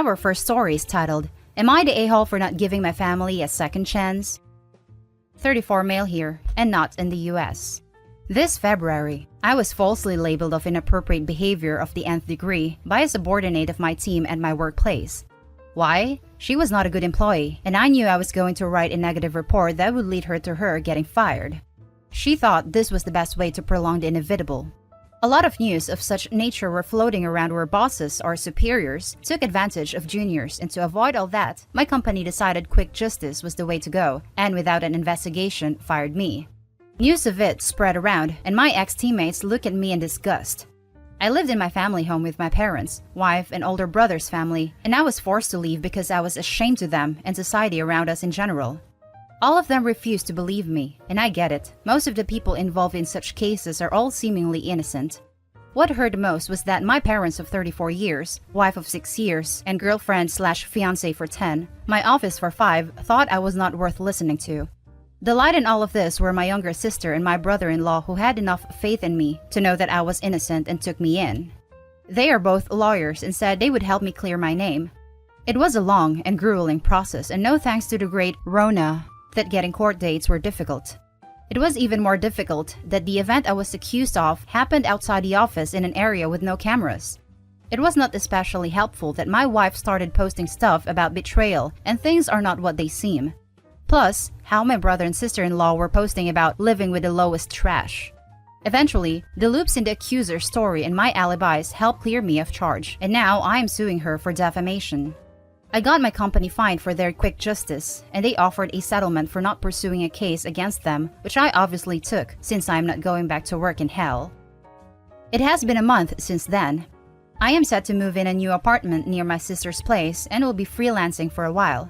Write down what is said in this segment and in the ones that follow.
Our first story is titled, Am I the a-hole for not giving my family a second chance? 34 male here, and not in the US. This February, I was falsely labeled of inappropriate behavior of the nth degree by a subordinate of my team at my workplace. Why? She was not a good employee, and I knew I was going to write a negative report that would lead to her getting fired. She thought this was the best way to prolong the inevitable. A lot of news of such nature were floating around where bosses or superiors took advantage of juniors, and to avoid all that, my company decided quick justice was the way to go, and without an investigation, fired me. News of it spread around, and my ex-teammates looked at me in disgust. I lived in my family home with my parents, wife, and older brother's family, and I was forced to leave because I was ashamed to them and society around us in general. All of them refused to believe me, and I get it. Most of the people involved in such cases are all seemingly innocent. What hurt most was that my parents of 34 years, wife of 6 years, and girlfriend/fiancé for 10, my office for 5, thought I was not worth listening to. The light in all of this were my younger sister and my brother-in-law, who had enough faith in me to know that I was innocent and took me in. They are both lawyers and said they would help me clear my name. It was a long and grueling process, and no thanks to the great Rona, that getting court dates were difficult. It was even more difficult that the event I was accused of happened outside the office in an area with no cameras. It was not especially helpful that my wife started posting stuff about betrayal, and things are not what they seem. Plus, how my brother and sister-in-law were posting about living with the lowest trash. Eventually, the loops in the accuser's story and my alibis helped clear me of charge, and now I am suing her for defamation. I got my company fined for their quick justice, and they offered a settlement for not pursuing a case against them, which I obviously took since I am not going back to work in hell. It has been a month since then. I am set to move in a new apartment near my sister's place and will be freelancing for a while.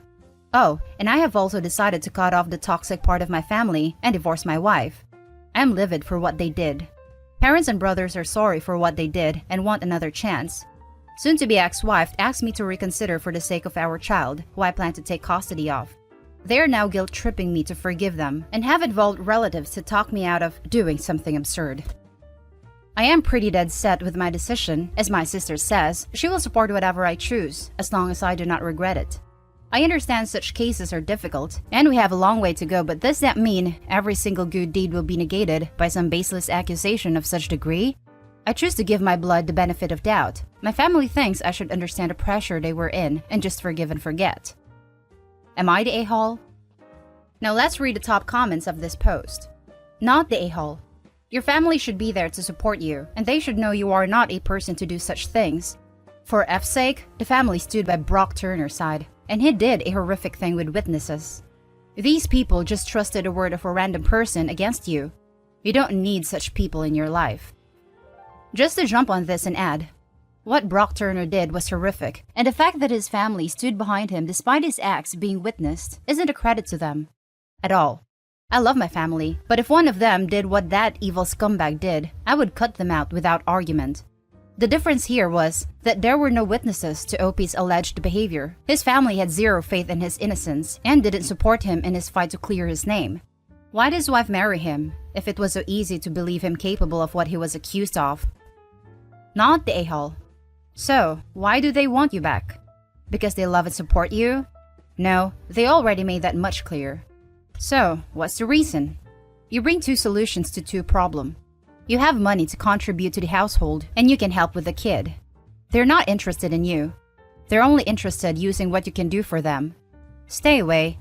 Oh, and I have also decided to cut off the toxic part of my family and divorce my wife. I am livid for what they did. Parents and brothers are sorry for what they did and want another chance. Soon-to-be ex-wife asked me to reconsider for the sake of our child, who I plan to take custody of. They are now guilt-tripping me to forgive them and have involved relatives to talk me out of doing something absurd. I am pretty dead set with my decision. As my sister says, she will support whatever I choose, as long as I do not regret it. I understand such cases are difficult, and we have a long way to go, but does that mean every single good deed will be negated by some baseless accusation of such degree? I choose to give my blood the benefit of doubt. My family thinks I should understand the pressure they were in and just forgive and forget. Am I the a-hole? Now let's read the top comments of this post. Not the a-hole. Your family should be there to support you, and they should know you are not a person to do such things. For F's sake, the family stood by Brock Turner's side, and he did a horrific thing with witnesses. These people just trusted the word of a random person against you. You don't need such people in your life. Just to jump on this and add, what Brock Turner did was horrific, and the fact that his family stood behind him despite his acts being witnessed isn't a credit to them. At all. I love my family, but if one of them did what that evil scumbag did, I would cut them out without argument. The difference here was that there were no witnesses to OP's alleged behavior. His family had zero faith in his innocence and didn't support him in his fight to clear his name. Why did his wife marry him if it was so easy to believe him capable of what he was accused of? Not the a-hole. So, why do they want you back? Because they love and support you? No, they already made that much clear. So, what's the reason? You bring 2 solutions to 2 problems. You have money to contribute to the household, and you can help with the kid. They're not interested in you. They're only interested using what you can do for them. Stay away.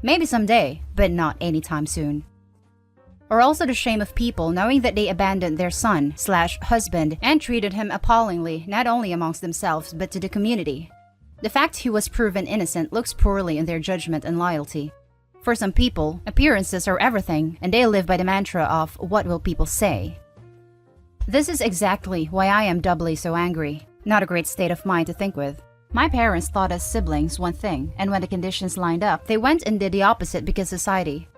Maybe someday, but not anytime soon. Or also the shame of people knowing that they abandoned their son/husband and treated him appallingly, not only amongst themselves but to the community. The fact he was proven innocent looks poorly in their judgment and loyalty. For some people, appearances are everything, and they live by the mantra of what will people say. This is exactly why I am doubly so angry. Not a great state of mind to think with. My parents thought us siblings one thing, and when the conditions lined up, they went and did the opposite because society.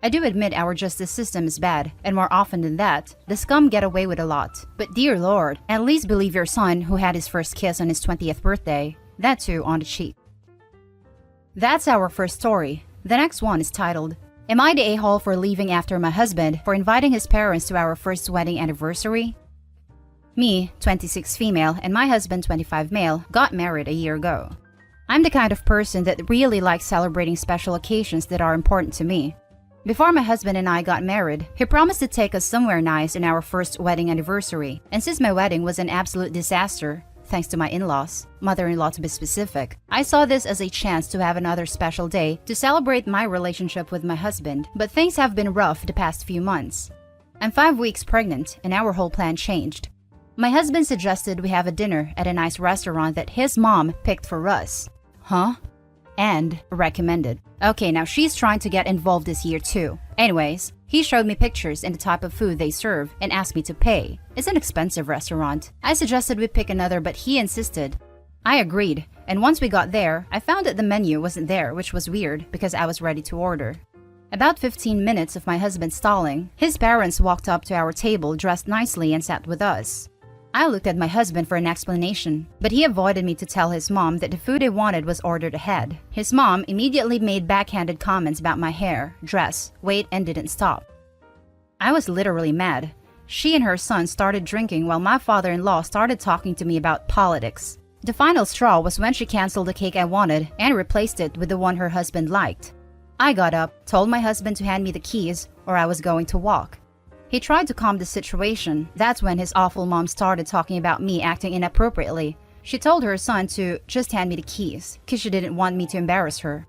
I do admit our justice system is bad, and more often than that, the scum get away with a lot. But dear Lord, at least believe your son who had his first kiss on his 20th birthday. That too on the cheap. That's our first story. The next one is titled, Am I the a-hole for leaving after my husband for inviting his parents to our first wedding anniversary? Me, 26 female, and my husband, 25 male, got married a year ago. I'm the kind of person that really likes celebrating special occasions that are important to me. Before my husband and I got married, he promised to take us somewhere nice on our first wedding anniversary. And since my wedding was an absolute disaster, thanks to my in-laws, mother-in-law to be specific, I saw this as a chance to have another special day to celebrate my relationship with my husband. But things have been rough the past few months. I'm 5 weeks pregnant and our whole plan changed. My husband suggested we have a dinner at a nice restaurant that his mom picked for us. Huh? And recommended. Okay, now she's trying to get involved this year too. Anyways, he showed me pictures and the type of food they serve and asked me to pay. It's an expensive restaurant. I suggested we pick another, but he insisted. I agreed, and once we got there, I found that the menu wasn't there, which was weird because I was ready to order. About 15 minutes of my husband stalling, his parents walked up to our table dressed nicely and sat with us. I looked at my husband for an explanation, but he avoided me to tell his mom that the food I wanted was ordered ahead. His mom immediately made backhanded comments about my hair, dress, weight, and didn't stop. I was literally mad. She and her son started drinking while my father-in-law started talking to me about politics. The final straw was when she canceled the cake I wanted and replaced it with the one her husband liked. I got up, told my husband to hand me the keys or I was going to walk. He tried to calm the situation. That's when his awful mom started talking about me acting inappropriately. She told her son to just hand me the keys because she didn't want me to embarrass her.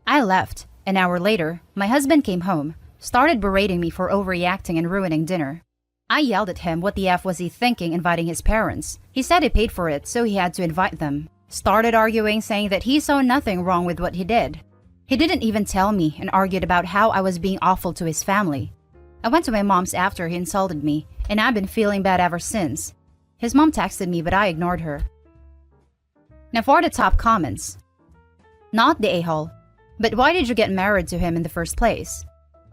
I left. An hour later, my husband came home, started berating me for overreacting and ruining dinner. I yelled at him what the F was he thinking inviting his parents. He said he paid for it, so he had to invite them. Started arguing, saying that he saw nothing wrong with what he did. He didn't even tell me and argued about how I was being awful to his family. I went to my mom's after he insulted me, and I've been feeling bad ever since. His mom texted me, but I ignored her. Now for the top comments. Not the a-hole, but why did you get married to him in the first place?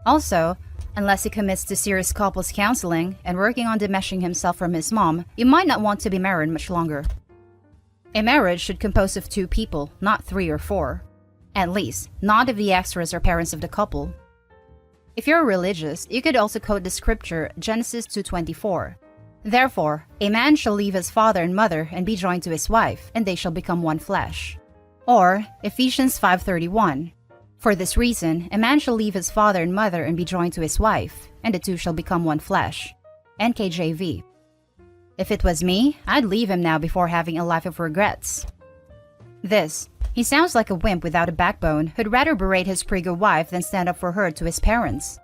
Also, unless he commits to serious couples counseling and working on demeshing himself from his mom, you might not want to be married much longer. A marriage should compose of 2 people, not 3 or 4. At least, not if the extras are parents of the couple. If you're religious, you could also quote the scripture Genesis 2:24. Therefore, a man shall leave his father and mother and be joined to his wife, and they shall become one flesh. Or Ephesians 5:31. For this reason, a man shall leave his father and mother and be joined to his wife, and the two shall become one flesh. NKJV. If it was me, I'd leave him now before having a life of regrets. This. He sounds like a wimp without a backbone who'd rather berate his preggo wife than stand up for her to his parents.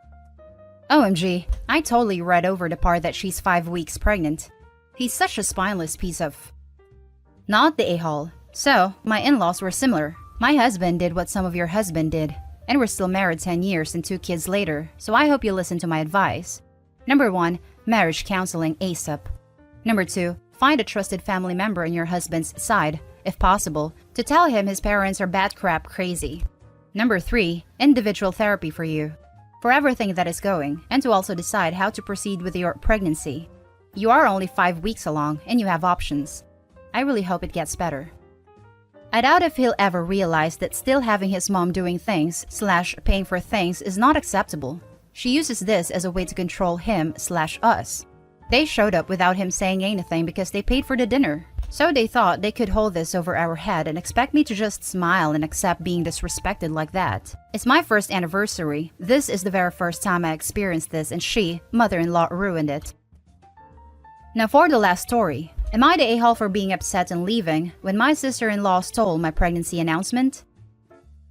OMG, I totally read over the part that she's 5 weeks pregnant. He's such a spineless piece of... Not the a-hole. So, my in-laws were similar. My husband did what some of your husband did, and we're still married 10 years and 2 kids later, so I hope you listen to my advice. Number 1, marriage counseling ASAP. Number 2, find a trusted family member on your husband's side, if possible, to tell him his parents are bat crap crazy. Number 3, individual therapy for you, for everything that is going, and to also decide how to proceed with your pregnancy. You are only 5 weeks along, and you have options. I really hope it gets better. I doubt if he'll ever realize that still having his mom doing things/paying for things is not acceptable. She uses this as a way to control him/us. They showed up without him saying anything because they paid for the dinner. So they thought they could hold this over our head and expect me to just smile and accept being disrespected like that. It's my first anniversary. This is the very first time I experienced this, and she, mother-in-law, ruined it. Now for the last story. Am I the a-hole for being upset and leaving when my sister-in-law stole my pregnancy announcement?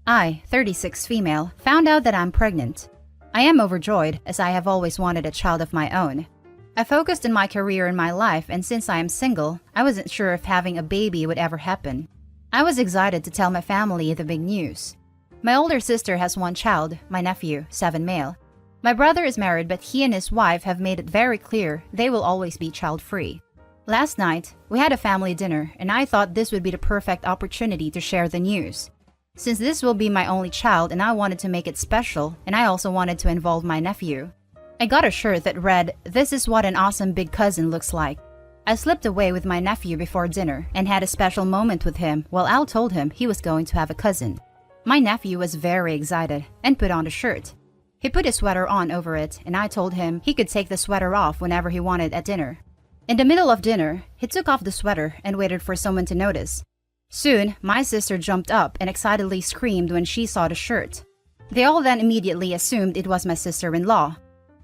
I, 36 female, found out that I'm pregnant. I am overjoyed, as I have always wanted a child of my own. I focused on my career and my life, and since I am single, I wasn't sure if having a baby would ever happen. I was excited to tell my family the big news. My older sister has 1 child, my nephew, 7 male. My brother is married, but he and his wife have made it very clear they will always be child-free. Last night, we had a family dinner, and I thought this would be the perfect opportunity to share the news. Since this will be my only child and I wanted to make it special, and I also wanted to involve my nephew. I got a shirt that read, "This is what an awesome big cousin looks like." I slipped away with my nephew before dinner and had a special moment with him while Al told him he was going to have a cousin. My nephew was very excited and put on the shirt. He put his sweater on over it, and I told him he could take the sweater off whenever he wanted at dinner. In the middle of dinner, he took off the sweater and waited for someone to notice. Soon, my sister jumped up and excitedly screamed when she saw the shirt. They all then immediately assumed it was my sister-in-law.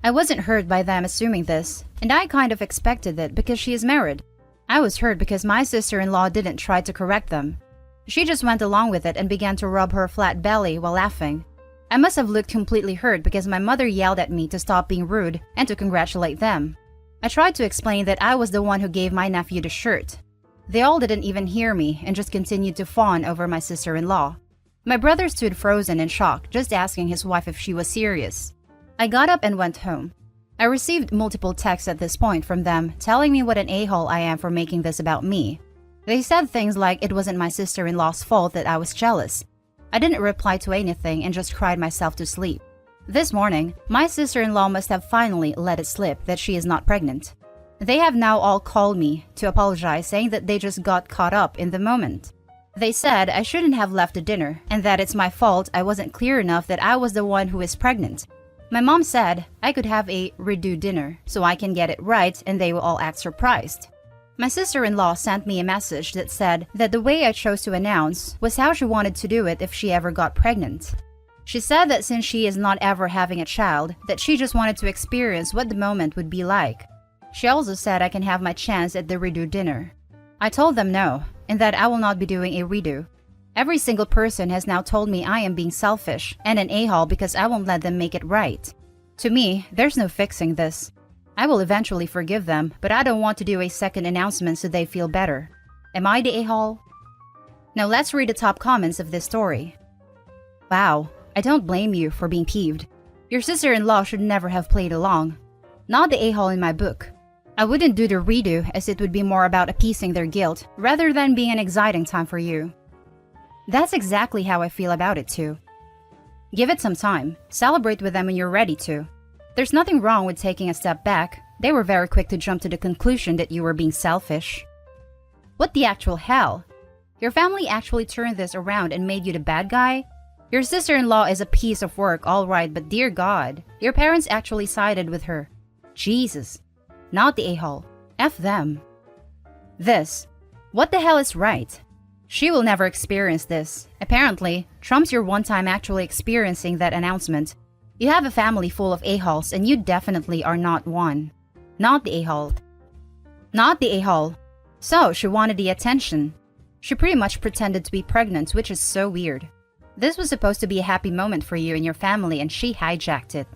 I wasn't hurt by them assuming this, and I kind of expected it because she is married. I was hurt because my sister-in-law didn't try to correct them. She just went along with it and began to rub her flat belly while laughing. I must have looked completely hurt because my mother yelled at me to stop being rude and to congratulate them. I tried to explain that I was the one who gave my nephew the shirt. They all didn't even hear me and just continued to fawn over my sister-in-law. My brother stood frozen in shock, just asking his wife if she was serious. I got up and went home. I received multiple texts at this point from them telling me what an a-hole I am for making this about me. They said things like it wasn't my sister-in-law's fault that I was jealous. I didn't reply to anything and just cried myself to sleep. This morning, my sister-in-law must have finally let it slip that she is not pregnant. They have now all called me to apologize, saying that they just got caught up in the moment. They said I shouldn't have left the dinner and that it's my fault I wasn't clear enough that I was the one who is pregnant. My mom said I could have a redo dinner so I can get it right and they will all act surprised. My sister-in-law sent me a message that said that the way I chose to announce was how she wanted to do it if she ever got pregnant. She said that since she is not ever having a child, that she just wanted to experience what the moment would be like. She also said I can have my chance at the redo dinner. I told them no, and that I will not be doing a redo. Every single person has now told me I am being selfish and an a-hole because I won't let them make it right. To me, there's no fixing this. I will eventually forgive them, but I don't want to do a second announcement so they feel better. Am I the a-hole? Now let's read the top comments of this story. Wow, I don't blame you for being peeved. Your sister-in-law should never have played along. Not the a-hole in my book. I wouldn't do the redo as it would be more about appeasing their guilt rather than being an exciting time for you. That's exactly how I feel about it too. Give it some time. Celebrate with them when you're ready to. There's nothing wrong with taking a step back. They were very quick to jump to the conclusion that you were being selfish. What the actual hell? Your family actually turned this around and made you the bad guy? Your sister-in-law is a piece of work, alright, but dear God, your parents actually sided with her. Jesus. Not the a-hole. F them. This. What the hell is right? She will never experience this. Apparently, trumps your one time actually experiencing that announcement. You have a family full of a-holes and you definitely are not one. Not the a-hole. Not the a-hole. So, she wanted the attention. She pretty much pretended to be pregnant, which is so weird. This was supposed to be a happy moment for you and your family and she hijacked it.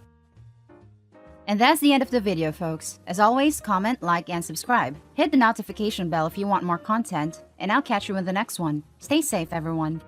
And that's the end of the video, folks. As always, comment, like, and subscribe. Hit the notification bell if you want more content, and I'll catch you in the next one. Stay safe, everyone.